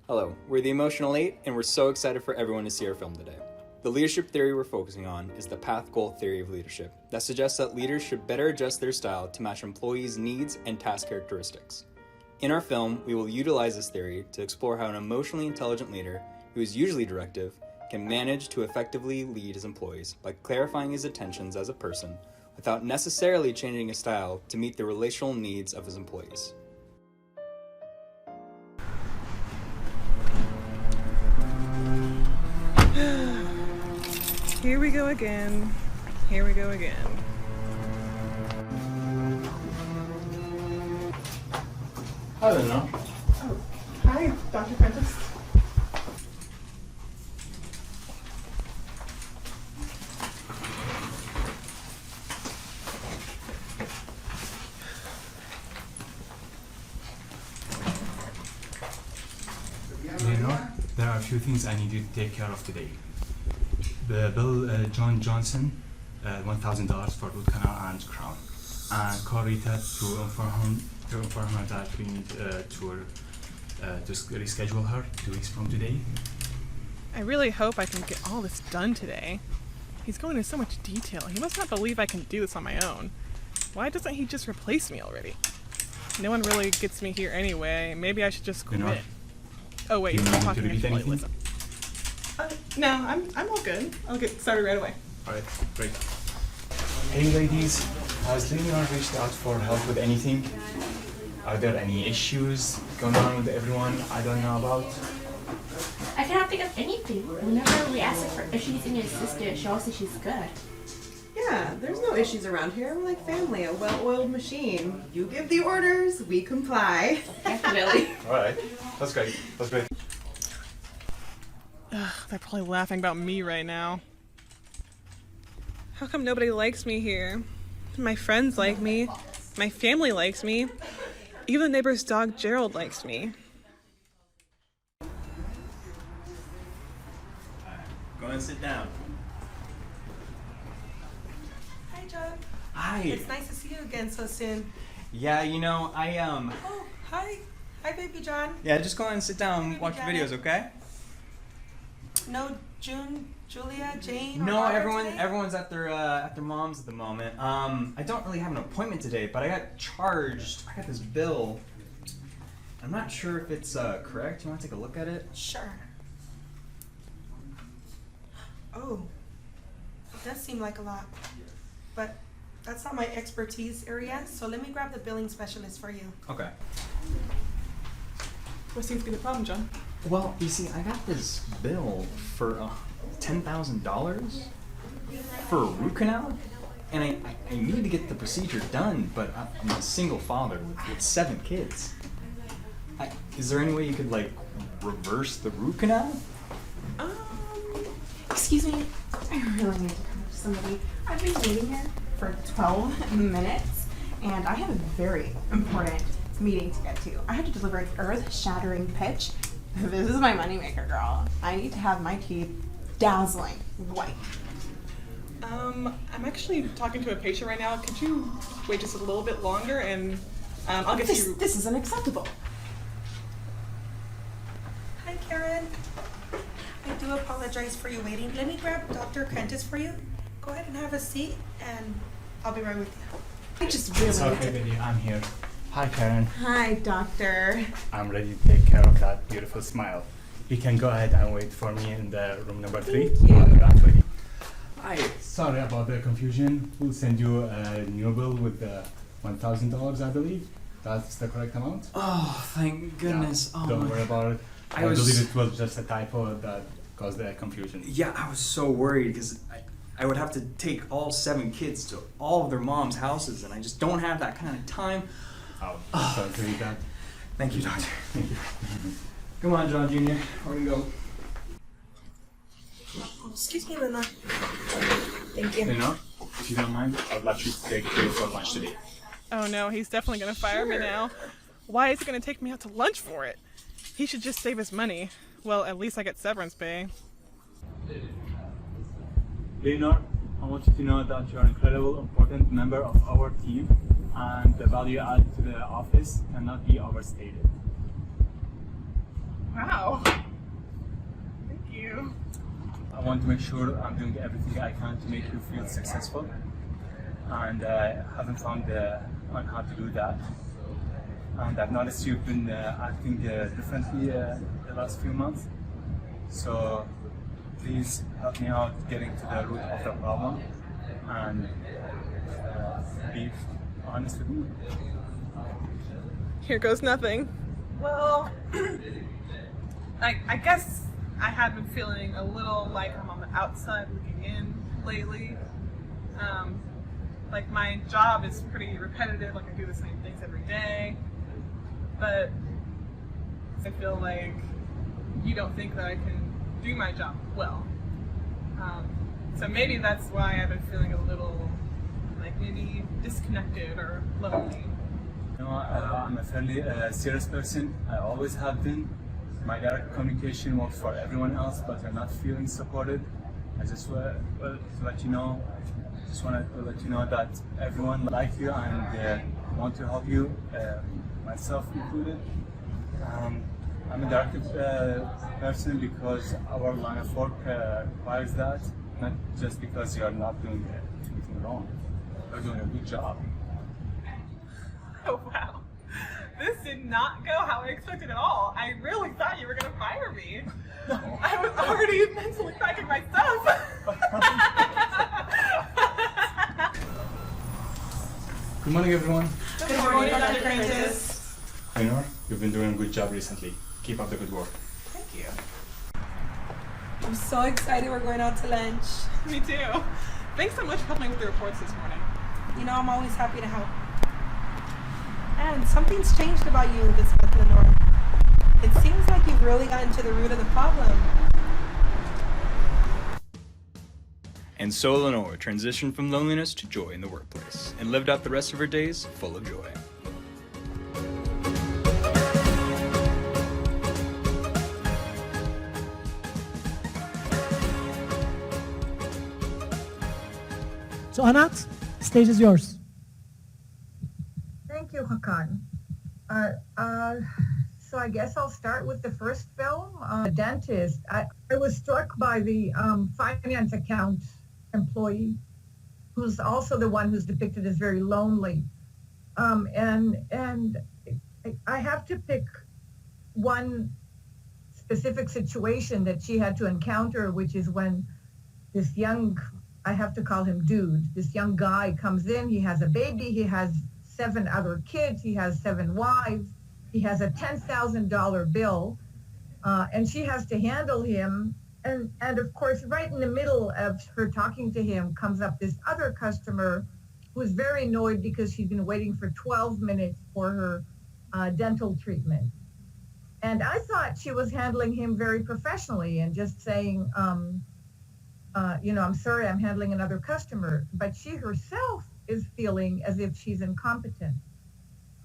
Hello, we're the Emotional 8, and we're so excited for everyone to see our film today. The leadership theory we're focusing on is the path-goal theory of leadership that suggests that leaders should better adjust their style to match employees' needs and task characteristics. In our film, we will utilize this theory to explore how an emotionally intelligent leader, who is usually directive, can manage to effectively lead his employees by clarifying his intentions as a person without necessarily changing his style to meet the relational needs of his employees. Here we go again. Here we go again. I don't know. Oh, hi, Dr. Prentice. Leonor, there are a few things I need you to take care of today. The bill John Johnson, $1,000 for root canal and crown, and call Rita to inform her that we need to reschedule her 2 weeks from today. I really hope I can get all this done today. He's going into so much detail. He must not believe I can do this on my own. Why doesn't he just replace me already? No one really gets me here anyway. Maybe I should just quit. Leonor, Oh wait, do you you're need me to talking repeat anything? listen. No, I'm all good. I'll get started right away. Alright, great. Hey ladies, has Leonor reached out for help with anything? Are there any issues going on with everyone I don't know about? I cannot think of anything. Whenever we ask her if she needs any assistance, she always says she's good. Yeah, there's no issues around here. We're like family, a well-oiled machine. You give the orders, we comply. Definitely. Alright, that's great. That's great. Ugh, they're probably laughing about me right now. How come nobody likes me here? My friends like me. My family likes me. Even the neighbor's dog Gerald likes me. Go and sit down. Hi, John. Hi. It's nice to see you again so soon. Yeah, you know, Oh, hi. Hi, baby John. Yeah, just go ahead and sit down and Baby watch the Janet. videos, okay? No June, Julia, Jane? or No, Laura today? everyone's at their mom's at the moment. I don't really have an appointment today, but I got charged. I got this bill. I'm not sure if it's correct. You want to take a look at it? Sure. Oh, it does seem like a lot, but that's not my expertise area, so let me grab the billing specialist for you. Okay. What seems to be the problem, John? Well, you see, I got this bill for $10,000 for a root canal, and I need to get the procedure done, but I'm a single father with 7 kids. Is there any way you could, like, reverse the root canal? Excuse me. I really need to talk to somebody. I've been waiting here for 12 minutes, and I have a very important meeting to get to. I have to deliver an earth-shattering pitch. This is my moneymaker, girl. I need to have my teeth dazzling white. I'm actually talking to a patient right now. Could you wait just a little bit longer and I'll get you... This is unacceptable. Hi, Karen. I do apologize for you waiting. Let me grab Dr. Prentice for you. Go ahead and have a seat, and I'll be right with you. I just really It's need okay, to... baby. I'm here. Hi, Karen. Hi, doctor. I'm ready to take care of that beautiful smile. You can go ahead and wait for me in the room number 3. Thank you. On that way. Hi. Sorry about the confusion. We'll send you a new bill with the $1,000, I believe. That's the correct amount. Oh, thank goodness. Yeah, Oh, don't my worry about it. I I was- believe it was just a typo that caused the confusion. Yeah, I was so worried because I would have to take all 7 kids to all of their mom's houses, and I just don't have that kind of time. Oh, sorry to hear that. Thank you, doctor. Thank you. Come on, John Jr. We're gonna go. Excuse me, Luna. Thank you. You know, if you don't mind, I'd like you to take you for lunch today. Oh no, he's definitely gonna fire me now. Why is he gonna take me out to lunch for it? He should just save his money. Well, at least I get severance pay. Leonor, I want you to know that you're an incredible, important member of our team, and the value added to the office cannot be overstated. Wow. want to make sure I'm doing everything I can to make you feel successful, and I haven't found on how to do that. And I've noticed you've been acting differently the last few months. So please help me out getting to the root of the problem and be honest with me. Here goes nothing. Well, I guess I have been feeling a little like I'm on the outside looking in lately. Like my job is pretty repetitive, like I do the same things every day, but I feel like you don't think that I can do my job well. So maybe that's why I've been feeling a little like maybe disconnected or lonely. You know, I'm a fairly serious person. I always have been. My direct communication works for everyone else, but I'm not feeling supported. I just want to let you know. Just want to let you know that everyone likes you and want to help you, myself included. I'm a directed person because our line of work requires that, not just because you're not doing anything wrong. You're doing a good job. Oh wow, this did not go how I expected at all. I really thought you were going to fire me. No. I was already mentally packing my stuff. Good morning, everyone. Good morning, Dr. Prentice. Raynor, you've been doing a good job recently. Keep up the good work. Thank you. I'm so excited we're going out to lunch. Me too. Thanks so much for helping with the reports this morning. You know, I'm always happy to help. And something's changed about you this month, Lenore. It seems like you've really gotten to the root of the problem. And so Lenore transitioned from loneliness to joy in the workplace and lived out the rest of her days full of joy. So Anat, stage is yours. Thank you, Hakan. So I guess I'll start with the first film, The Dentist. I was struck by the finance account employee, who's also the one who's depicted as very lonely. And I have to pick one specific situation that she had to encounter, which is when this young, I have to call him dude, this young guy comes in, he has a baby, he has 7 other kids, he has 7 wives, he has a $10,000 bill, and she has to handle him. And of course, right in the middle of her talking to him comes up this other customer who is very annoyed because she's been waiting for 12 minutes for her dental treatment. And I thought she was handling him very professionally and just saying, I'm sorry, I'm handling another customer. But she herself is feeling as if she's incompetent.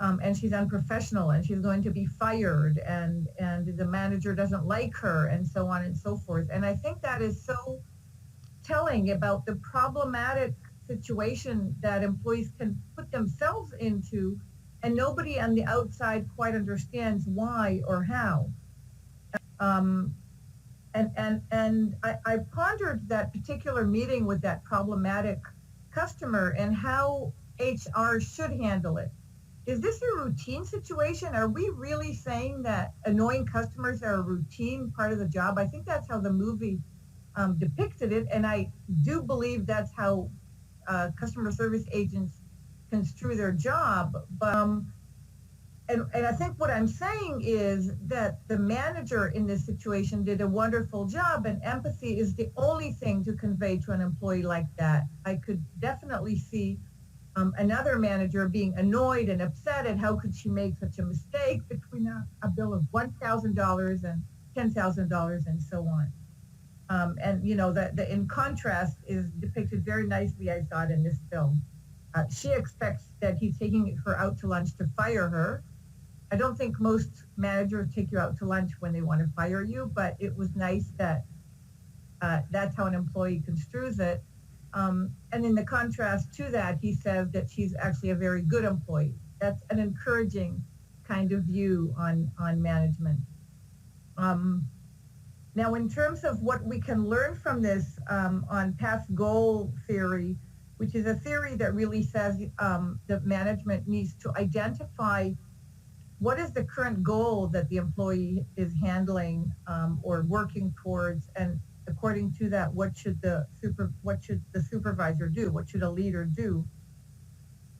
And she's unprofessional and she's going to be fired and the manager doesn't like her and so on and so forth. And I think that is so telling about the problematic situation that employees can put themselves into, and nobody on the outside quite understands why or how. And I pondered that particular meeting with that problematic customer and how HR should handle it. Is this a routine situation? Are we really saying that annoying customers are a routine part of the job? I think that's how the movie depicted it, and I do believe that's how customer service agents construe their job. But and I think what I'm saying is that the manager in this situation did a wonderful job, and empathy is the only thing to convey to an employee like that. I could definitely see another manager being annoyed and upset at how could she make such a mistake between a bill of $1,000 and $10,000 and so on. And the in contrast is depicted very nicely, I thought, in this film. She expects that he's taking her out to lunch to fire her. I don't think most managers take you out to lunch when they want to fire you, but it was nice that that's how an employee construes it. And in the contrast to that, he says that she's actually a very good employee. That's an encouraging kind of view on management. Now, in terms of what we can learn from this on path goal theory, which is a theory that really says that management needs to identify what is the current goal that the employee is handling or working towards, and according to that, what should the supervisor do? What should a leader do?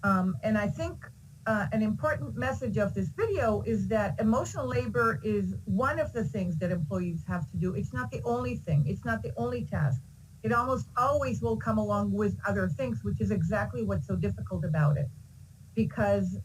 And I think an important message of this video is that emotional labor is one of the things that employees have to do. It's not the only thing. It's not the only task. It almost always will come along with other things, which is exactly what's so difficult about it. Because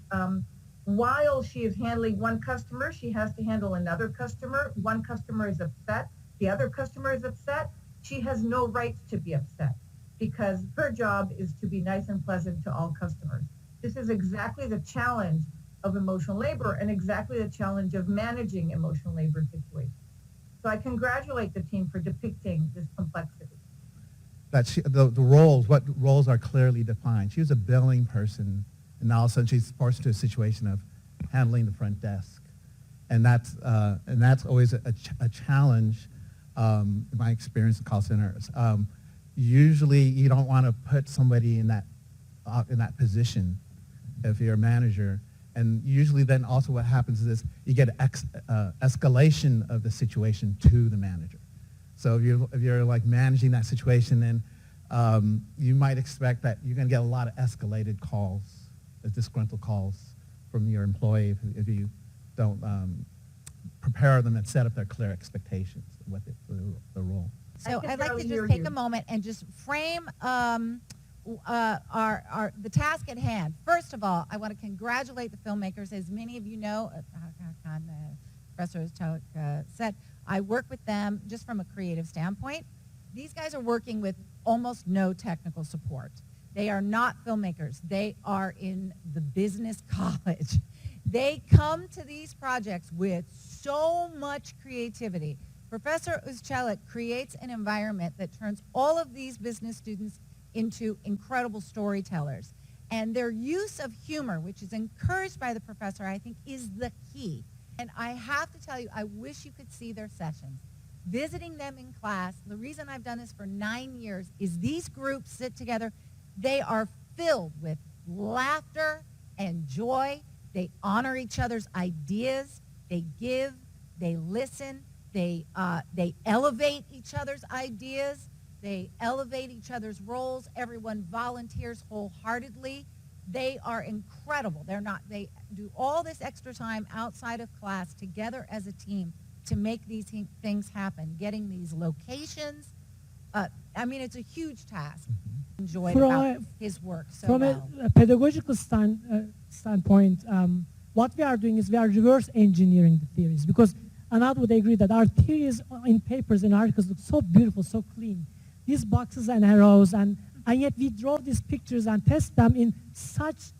while she is handling one customer, she has to handle another customer. One customer is upset. The other customer is upset. She has no right to be upset because her job is to be nice and pleasant to all customers. This is exactly the challenge of emotional labor and exactly the challenge of managing emotional labor situations. So I congratulate the team for depicting this complexity. That the roles, what roles are clearly defined. She was a billing person, and all of a sudden she's forced into a situation of handling the front desk. And that's always a challenge in my experience in call centers. Usually you don't want to put somebody in that position if you're a manager. And usually then also what happens is you get escalation of the situation to the manager. So if you're like managing that situation, then you might expect that you're going to get a lot of escalated calls, disgruntled calls from your employee if you don't prepare them and set up their clear expectations of what the role. So I'd like to just take a moment and just frame the task at hand. First of all, I want to congratulate the filmmakers. As many of you know, Professor Anat said, I work with them just from a creative standpoint. These guys are working with almost no technical support. They are not filmmakers. They are in the business college. They come to these projects with so much creativity. Professor Nunziato creates an environment that turns all of these business students into incredible storytellers. And their use of humor, which is encouraged by the professor, I think is the key. And I have to tell you, I wish you could see their sessions. Visiting them in class, the reason I've done this for 9 years is these groups sit together. They are filled with laughter and joy. They honor each other's ideas. They give. They listen. They elevate each other's ideas. They elevate each other's roles. Everyone volunteers wholeheartedly. They are incredible. They do all this extra time outside of class together as a team to make these things happen, getting these locations. I mean, it's a huge task. Enjoyed about his work so from well. a pedagogical standpoint, what we are doing is we are reverse engineering the theories, because Anat would agree that our theories in papers and articles look so beautiful, so clean. These boxes and arrows, and yet we draw these pictures and test them in such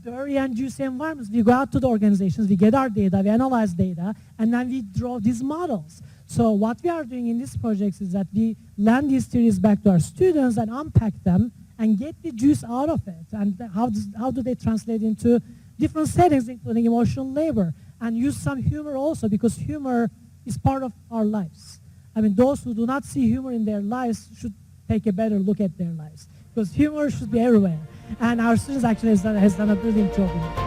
dirty and juicy environments. We go out to the organizations, we get our data, we analyze data, and then we draw these models. So what we are doing in these projects is that we lend these theories back to our students and unpack them and get the juice out of it. And how do they translate into different settings, including emotional labor, and use some humor also, because humor is part of our lives. I mean, those who do not see humor in their lives should take a better look at their lives, because humor should be everywhere. And our students actually has done a brilliant job in it.